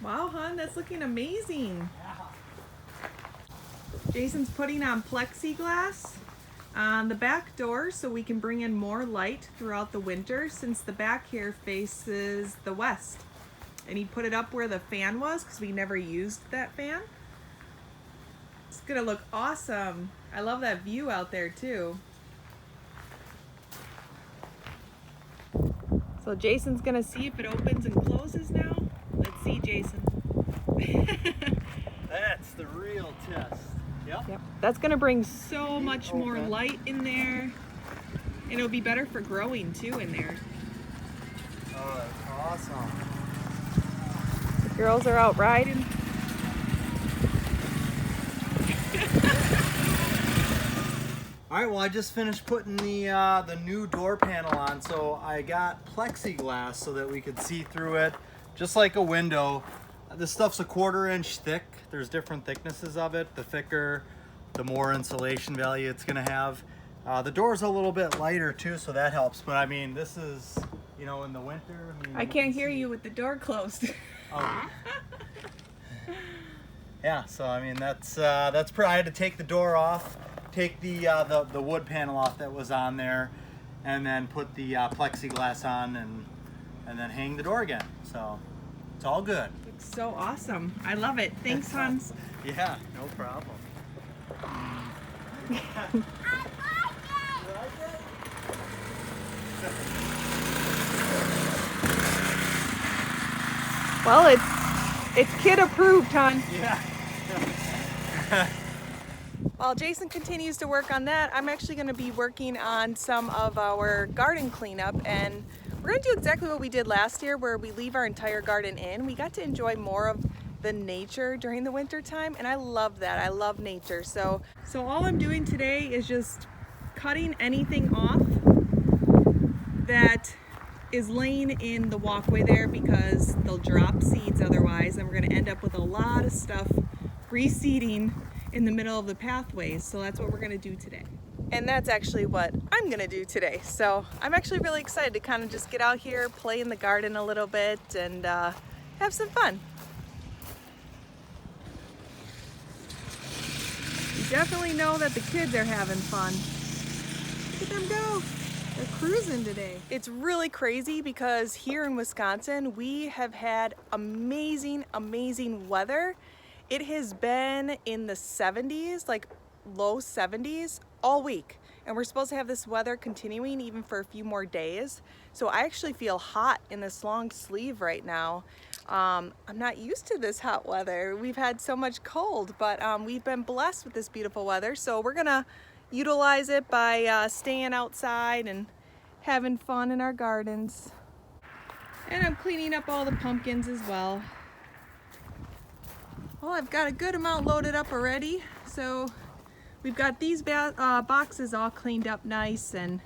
Wow, hon, that's looking amazing. Yeah. Jason's putting on PlexiGlass on the back door so we can bring in more light throughout the winter since the back here faces the west. And he put it up where the fan was because we never used that fan. It's gonna look awesome. I love that view out there too. So Jason's gonna see if it opens and closes now. Let's see, Jason. That's the real test. Yep. That's gonna bring so much more light in there. And it'll be better for growing too in there. Oh, that's awesome. The girls are out riding. All right, well, I just finished putting the new door panel on, so I got plexiglass so that we could see through it, just like a window. This stuff's a 1/4 inch thick. There's different thicknesses of it. The thicker, the more insulation value it's gonna have. The door's a little bit lighter too, so that helps. But I mean, this is, you know, in the winter. I can't hear you with the door closed. Oh. Yeah, so I mean, that's I had to take the door off, take the wood panel off that was on there, and then put the plexiglass on, and then hang the door again. So it's all good. Looks so awesome. I love it. Thanks, hon. Yeah, no problem. Well, it's kid approved, hon. Yeah. While Jason continues to work on that, I'm actually going to be working on some of our garden cleanup, and we're going to do exactly what we did last year where we leave our entire garden in. We got to enjoy more of the nature during the winter time, and I love that. I love nature. So all I'm doing today is just cutting anything off that is laying in the walkway there because they'll drop seeds otherwise, and we're going to end up with a lot of stuff reseeding in the middle of the pathways. So that's what we're going to do today. And that's actually what I'm going to do today. So I'm actually really excited to kind of just get out here, play in the garden a little bit, and have some fun. You definitely know that the kids are having fun. Look at them go. They're cruising today. It's really crazy because here in Wisconsin, we have had amazing, amazing weather. It has been in the 70s, like low 70s all week. And we're supposed to have this weather continuing even for a few more days. So I actually feel hot in this long sleeve right now. I'm not used to this hot weather. We've had so much cold, but we've been blessed with this beautiful weather. So we're gonna utilize it by staying outside and having fun in our gardens. And I'm cleaning up all the pumpkins as well. Well, I've got a good amount loaded up already. So we've got these boxes all cleaned up nice, and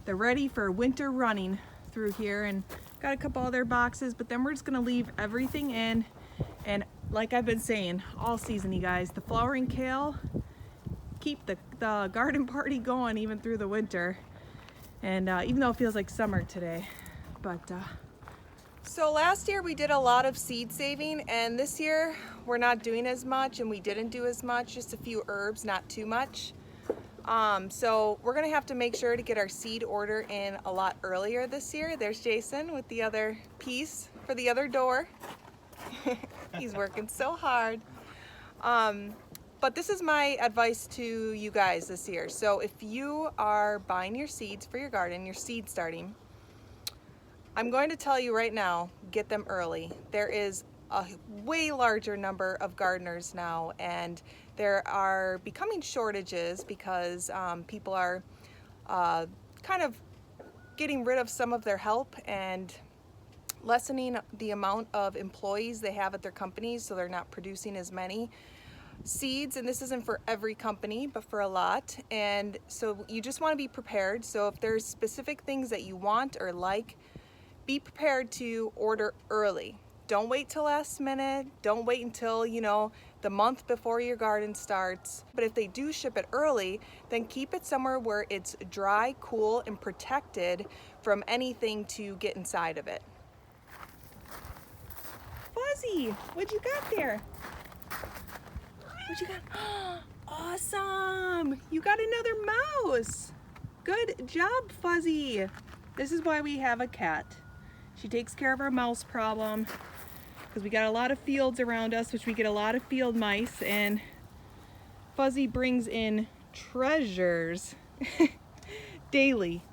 they're ready for winter running through here. And got a couple other boxes, but then we're just gonna leave everything in. And like I've been saying all season, you guys, the flowering kale keep the garden party going even through the winter. And even though it feels like summer today, but so last year we did a lot of seed saving, and this year we're not doing as much, and we didn't do as much, just a few herbs, not too much. So we're gonna have to make sure to get our seed order in a lot earlier this year. There's Jason with the other piece for the other door. He's working so hard. But this is my advice to you guys this year. So if you are buying your seeds for your garden, your seed starting, I'm going to tell you right now, get them early. There is a way larger number of gardeners now, and there are becoming shortages because people are kind of getting rid of some of their help and lessening the amount of employees they have at their companies, so they're not producing as many seeds. And this isn't for every company, but for a lot. And so you just want to be prepared. So if there's specific things that you want or like, be prepared to order early. Don't wait till last minute. Don't wait until, you know, the month before your garden starts. But if they do ship it early, then keep it somewhere where it's dry, cool, and protected from anything to get inside of it. Fuzzy, what'd you got there? What you got? Awesome! You got another mouse! Good job, Fuzzy! This is why we have a cat. She takes care of our mouse problem because we got a lot of fields around us, which we get a lot of field mice, and Fuzzy brings in treasures daily.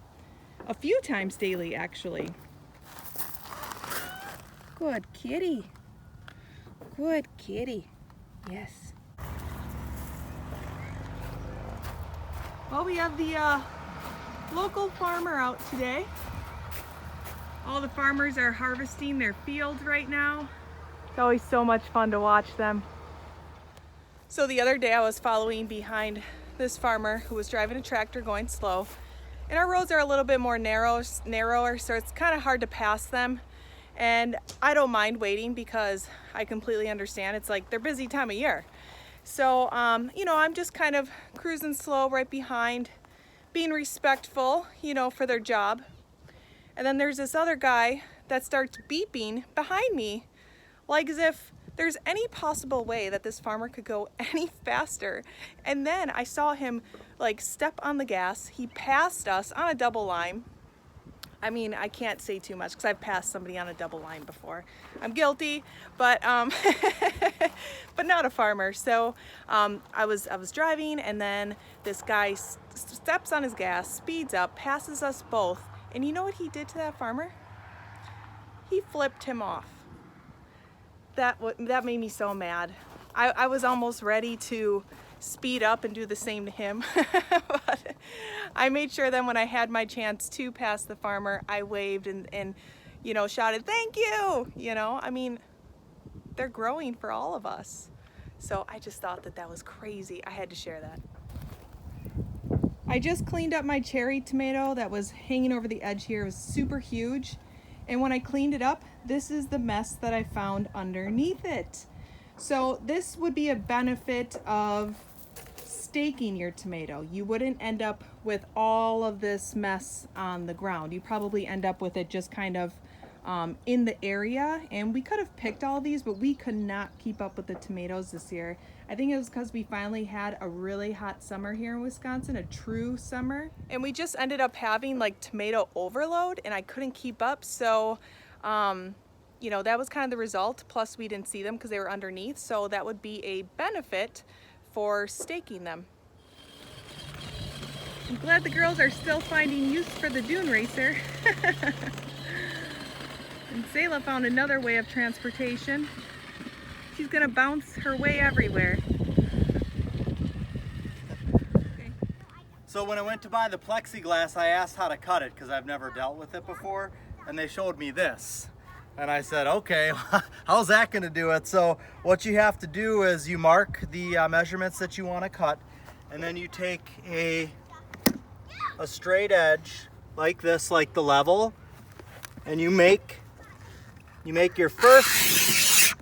A few times daily, actually. Good kitty. Good kitty. Yes. Well, we have the local farmer out today. All the farmers are harvesting their fields right now. It's always so much fun to watch them. So the other day I was following behind this farmer who was driving a tractor going slow. And our roads are a little bit more narrower, so it's kind of hard to pass them. And I don't mind waiting because I completely understand. It's like their busy time of year. So, you know, I'm just kind of cruising slow right behind, being respectful, you know, for their job. And then there's this other guy that starts beeping behind me, like as if there's any possible way that this farmer could go any faster. And then I saw him like step on the gas. He passed us on a double line. I mean, I can't say too much because I've passed somebody on a double line before. I'm guilty, but but not a farmer. So I was driving, and then this guy steps on his gas, speeds up, passes us both, and you know what he did to that farmer? He flipped him off. That made me so mad. I was almost ready to speed up and do the same to him. But I made sure then when I had my chance to pass the farmer, I waved and you know, shouted, "Thank you!" You know, I mean, they're growing for all of us. So I just thought that was crazy. I had to share that. I just cleaned up my cherry tomato that was hanging over the edge here. It was super huge. And when I cleaned it up, this is the mess that I found underneath it. So this would be a benefit of staking your tomato. You wouldn't end up with all of this mess on the ground. You probably end up with it just kind of in the area. And we could have picked all these, but we could not keep up with the tomatoes this year. I think it was because we finally had a really hot summer here in Wisconsin, a true summer. And we just ended up having like tomato overload, and I couldn't keep up. So, you know, that was kind of the result. Plus we didn't see them because they were underneath. So that would be a benefit for staking them. I'm glad the girls are still finding use for the dune racer. And Selah found another way of transportation. She's gonna bounce her way everywhere. Okay. So when I went to buy the PlexiGlass, I asked how to cut it because I've never dealt with it before, and they showed me this. And I said, okay, how's that gonna do it? So what you have to do is you mark the measurements that you want to cut, and then you take a straight edge like this, like the level, and you make your first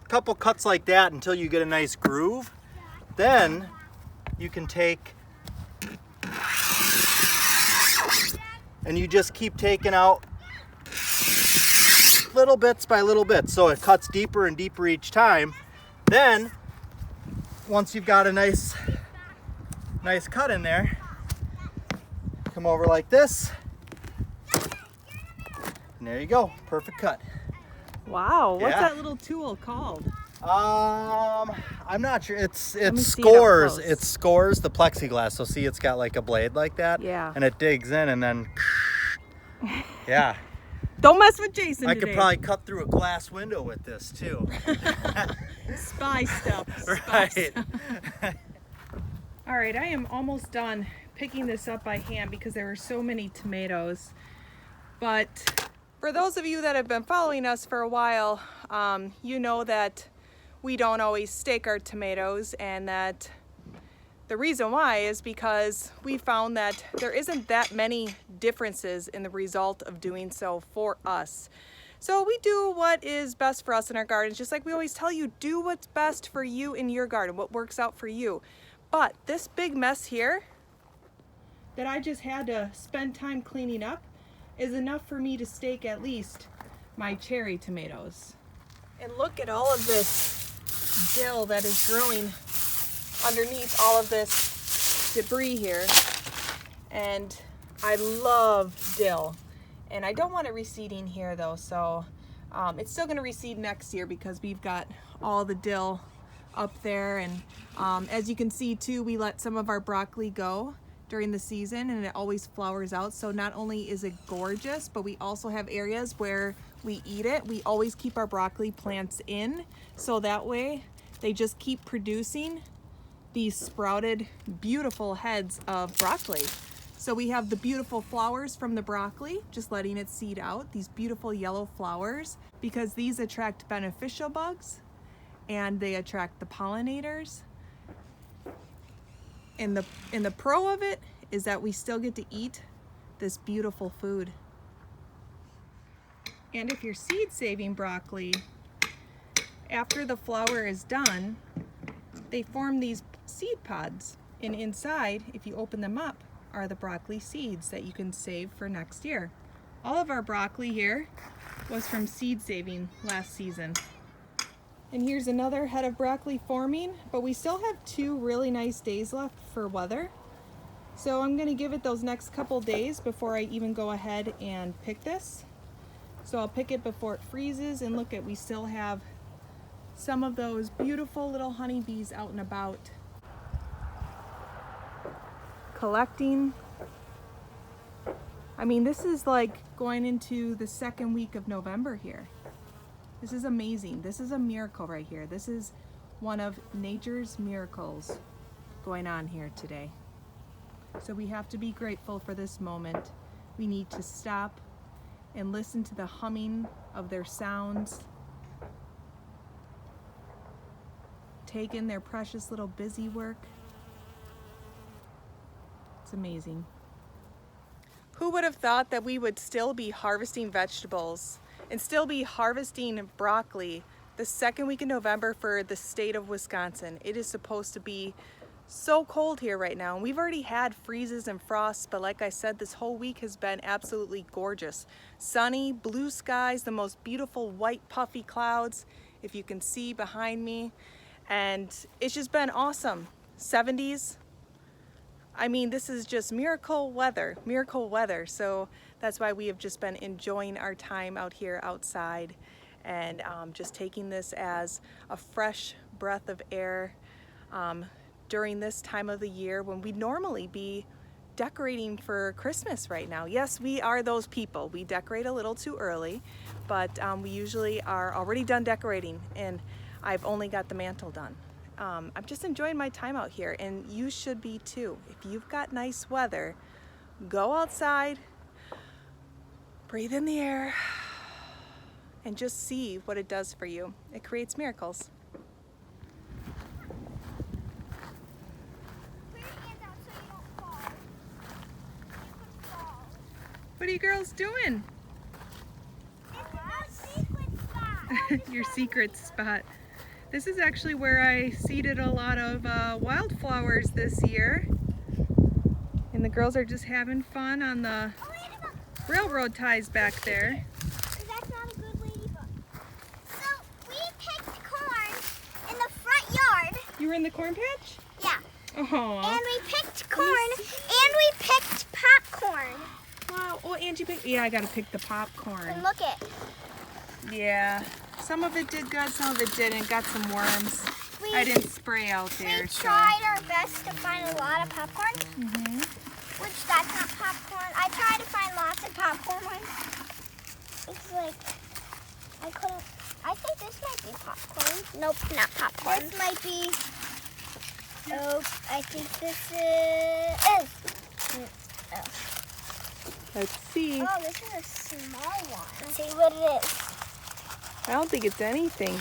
couple cuts like that until you get a nice groove. Then you can take and you just keep taking out little bits by little bits, so it cuts deeper and deeper each time. Then once you've got a nice cut in there, come over like this, and there you go, perfect cut. Wow, what's Yeah. that little tool called? I'm not sure. It see it up scores. close. It scores the plexiglass. So see, it's got like a blade like that. Yeah. And it digs in, and then, yeah. Don't mess with Jason I today. could probably cut through a glass window with this too. Spy stuff. Spy Right. stuff. All right, I am almost done picking this up by hand because there are so many tomatoes. But for those of you that have been following us for a while, you know that we don't always stake our tomatoes, and that the reason why is because we found that there isn't that many differences in the result of doing so for us. So we do what is best for us in our gardens, just like we always tell you, do what's best for you in your garden, what works out for you. But this big mess here that I just had to spend time cleaning up is enough for me to stake at least my cherry tomatoes. And look at all of this dill that is growing underneath all of this debris here. And I love dill. And I don't want it reseeding here though, so it's still gonna reseed next year because we've got all the dill up there. And as you can see too, we let some of our broccoli go during the season and it always flowers out. So not only is it gorgeous, but we also have areas where we eat it. We always keep our broccoli plants in, so that way they just keep producing these sprouted, beautiful heads of broccoli. So we have the beautiful flowers from the broccoli, just letting it seed out, these beautiful yellow flowers, because these attract beneficial bugs and they attract the pollinators. And the pro of it is that we still get to eat this beautiful food. And if you're seed saving broccoli, after the flower is done, they form these seed pods. And inside, if you open them up, are the broccoli seeds that you can save for next year. All of our broccoli here was from seed saving last season. And here's another head of broccoli forming, but we still have 2 really nice days left for weather. So I'm gonna give it those next couple days before I even go ahead and pick this. So I'll pick it before it freezes, and look at, we still have some of those beautiful little honeybees out and about. Collecting. I mean, this is like going into the 2nd week of November here. This is amazing. This is a miracle right here. This is one of nature's miracles going on here today. So we have to be grateful for this moment. We need to stop and listen to the humming of their sounds. Take in their precious little busy work. It's amazing. Who would have thought that we would still be harvesting vegetables and still be harvesting broccoli the 2nd week in November for the state of Wisconsin? It is supposed to be so cold here right now, and we've already had freezes and frosts, but like I said, this whole week has been absolutely gorgeous. Sunny, blue skies, the most beautiful white puffy clouds, if you can see behind me, and it's just been awesome. 70s. I mean, this is just miracle weather, so that's why we have just been enjoying our time out here outside and just taking this as a fresh breath of air during this time of the year when we'd normally be decorating for Christmas right now. Yes, we are those people. We decorate a little too early, but we usually are already done decorating, and I've only got the mantle done. I'm just enjoying my time out here, and you should be too. If you've got nice weather, go outside, breathe in the air, and just see what it does for you. It creates miracles. Put your hands out so you don't fall. You could fall. What are you girls doing? This is our secret spot. Your secret spot. This is actually where I seeded a lot of wildflowers this year. And the girls are just having fun on the railroad ties back there. That's not a good ladybug. So we picked corn in the front yard. You were in the corn patch? Yeah. Oh. And we picked corn and we picked popcorn. Wow. Oh, Angie picked. Yeah, I gotta pick the popcorn. And look it. Yeah. Some of it did good, some of it didn't. Got some worms. I didn't spray out there. We tried our best to find a lot of popcorn. Which that's not popcorn. I tried to find lots of popcorn ones. It's like I couldn't. I think this might be popcorn. Nope, not popcorn. This might be. Nope, I think this is. Let's see. Oh, this is a small one. Let's see what it is. I don't think it's anything. Ew!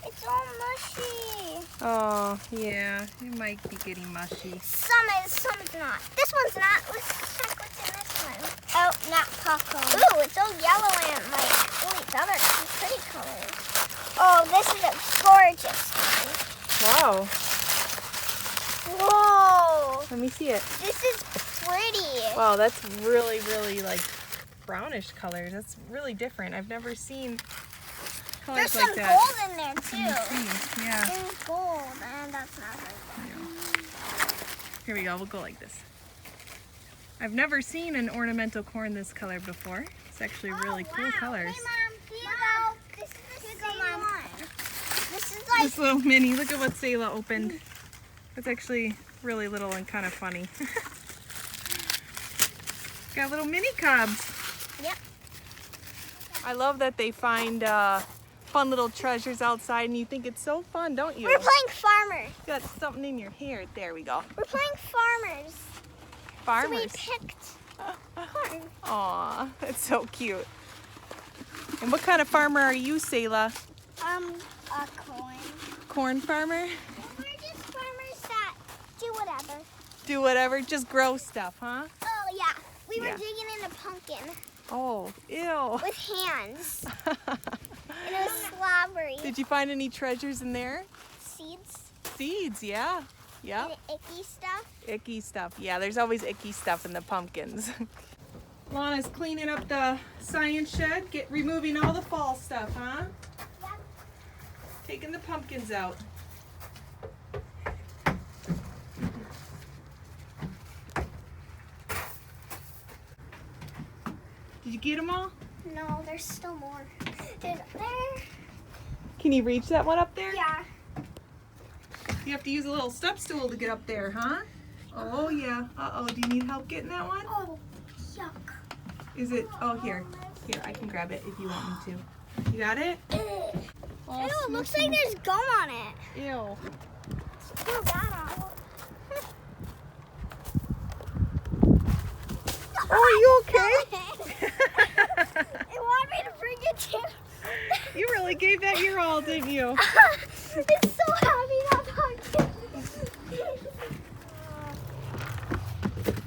It's all mushy. Oh, yeah. It might be getting mushy. Some is not. This one's not. Let's check what's in this one. Oh, not popcorn. Ooh, it's all yellow and like all these other pretty colors. Oh, this is a gorgeous one. Wow. Whoa! Let me see it. This is pretty. Wow, that's really, really like brownish colors. That's really different. I've never seen There's colors like some that. gold in there too. Yeah. There's gold, and that's not very good. Here we go. We'll go like this. I've never seen an ornamental corn this color before. It's actually really cool colors. Hey, Mom, here you go. This is the same one. This is like This little mini. Look at what Selah opened. It's actually really little and kind of funny. Got little mini cobs. Yep. I love that they find fun little treasures outside, and you think it's so fun, don't you? We're playing farmer. You got something in your hair. There we go. We're playing farmers. So we Farmers. picked corn. Aw, that's so cute. And what kind of farmer are you, Selah? A coin. Corn farmer? We're just farmers that do whatever. Do whatever, just grow stuff, huh? Oh yeah, we were Yeah. digging in a pumpkin Oh, ew. with hands, and it was slobbery. Did you find any treasures in there? Seeds Seeds, yeah. Yep. and icky stuff. Icky stuff. Yeah, there's always icky stuff in the pumpkins. Lana's cleaning up the science shed, removing all the fall stuff, huh? Yep. Taking the pumpkins out. Did you get them all? No, there's still more. There's there. Can you reach that one up there? Yeah. You have to use a little step stool to get up there, huh? Oh yeah. Uh-oh, do you need help getting that one? Oh, yuck. Is it, oh here. Here, I can grab it if you want me to. You got it? All Ew, it looks smushy. like there's gum on it. Ew. Screw that on. Oh, are you okay? It wanted me to bring it to. You really gave that your all, didn't you? It's so heavy, that pumpkin.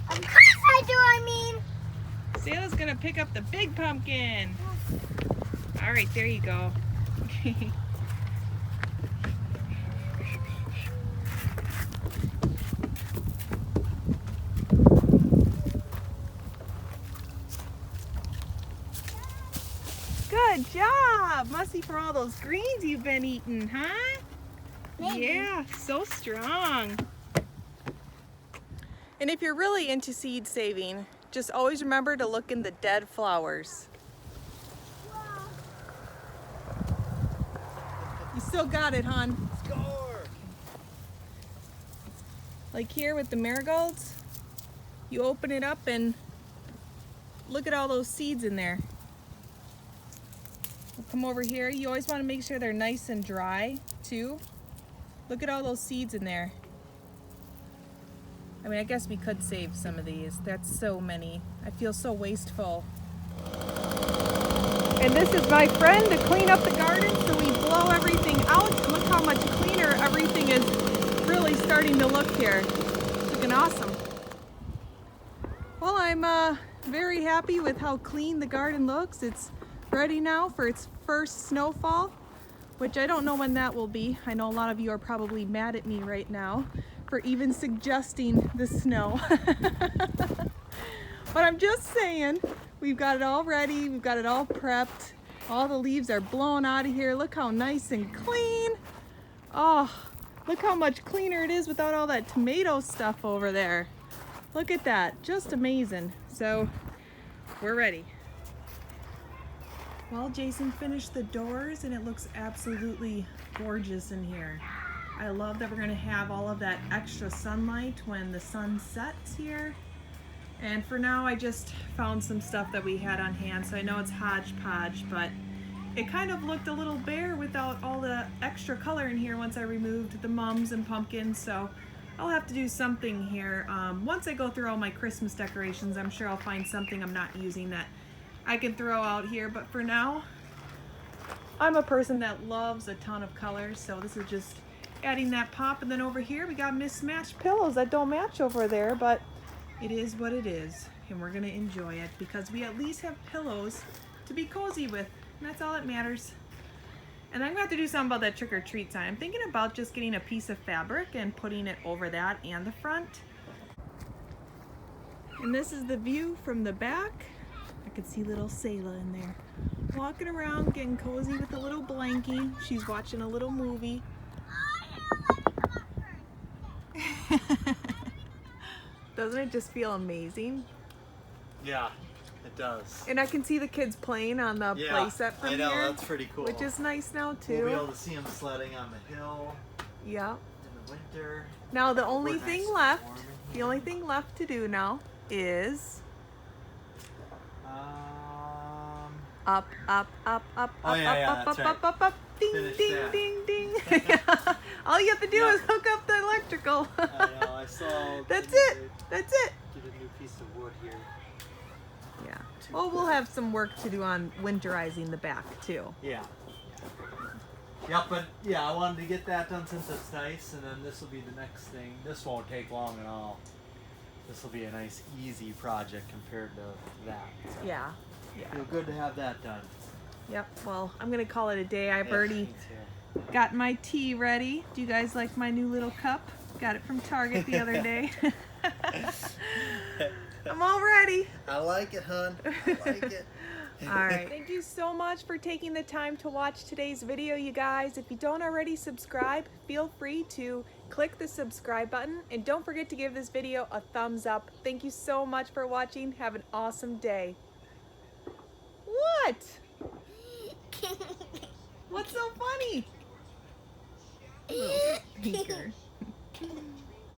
Of course I do, I mean. Selah's gonna pick up the big pumpkin. All right, there you go. Good job! Must be for all those greens you've been eating, huh? Maybe. Yeah, so strong. And if you're really into seed saving, just always remember to look in the dead flowers. You still got it, hon. Score! Like here with the marigolds, you open it up and look at all those seeds in there. We'll come over here. You always want to make sure they're nice and dry too. Look at all those seeds in there. I mean, I guess we could save some of these. That's so many. I feel so wasteful. And this is my friend to clean up the garden, so we blow everything out. Look how much cleaner everything is really starting to look here. It's looking awesome. Well, I'm very happy with how clean the garden looks. It's ready now for its first snowfall, which I don't know when that will be. I know a lot of you are probably mad at me right now for even suggesting the snow. But I'm just saying, we've got it all ready, we've got it all prepped. All the leaves are blown out of here. Look how nice and clean. Oh, look how much cleaner it is without all that tomato stuff over there. Look at that, just amazing. So, we're ready. Well, Jason finished the doors and it looks absolutely gorgeous in here. I love that we're gonna have all of that extra sunlight when the sun sets here. And for now, I just found some stuff that we had on hand, so I know it's hodgepodge, but it kind of looked a little bare without all the extra color in here once I removed the mums and pumpkins, so I'll have to do something here. Once I go through all my Christmas decorations, I'm sure I'll find something I'm not using that I can throw out here, but for now, I'm a person that loves a ton of colors, so this is just adding that pop. And then over here, we got mismatched pillows that don't match over there, but it is what it is, and we're gonna enjoy it because we at least have pillows to be cozy with, and that's all that matters. And I'm gonna have to do something about that trick or treat sign. I'm thinking about just getting a piece of fabric and putting it over that and the front. And this is the view from the back. I could see little Sayla in there. Walking around, getting cozy with a little blankie. She's watching a little movie. Doesn't it just feel amazing? Yeah, it does. And I can see the kids playing on the play set from I know, here. that's pretty cool. Which is nice now too. We'll be able to see them sledding on the hill Yeah. in the winter. Now the only We're nice thing and left, warm in the here. only thing left to do now is up, up, up, up, Oh, up, yeah, up, that's up, right. up, up, up, ding, Finish ding, that. ding, ding. All you have to do Yeah. is hook up the electrical. I know, I saw. That's it. That's it. Get a new piece of wood here. Yeah. Well, we'll have some work to do on winterizing the back too. Yeah. Yep, but yeah, I wanted to get that done since it's nice, and then this will be the next thing. This won't take long at all. This will be a nice, easy project compared to that. So Yeah. Yeah. feel good to have that done. Yep. Well, I'm gonna call it a day. I've Yeah, already me too. got my tea ready. Do you guys like my new little cup? Got it from Target the other day. I'm all ready. I like it, hun. I like it. All right. Thank you so much for taking the time to watch today's video, you guys. If you don't already subscribe, feel free to click the subscribe button and don't forget to give this video a thumbs up. Thank you so much for watching. Have an awesome day. What? What's so funny? Little stinker.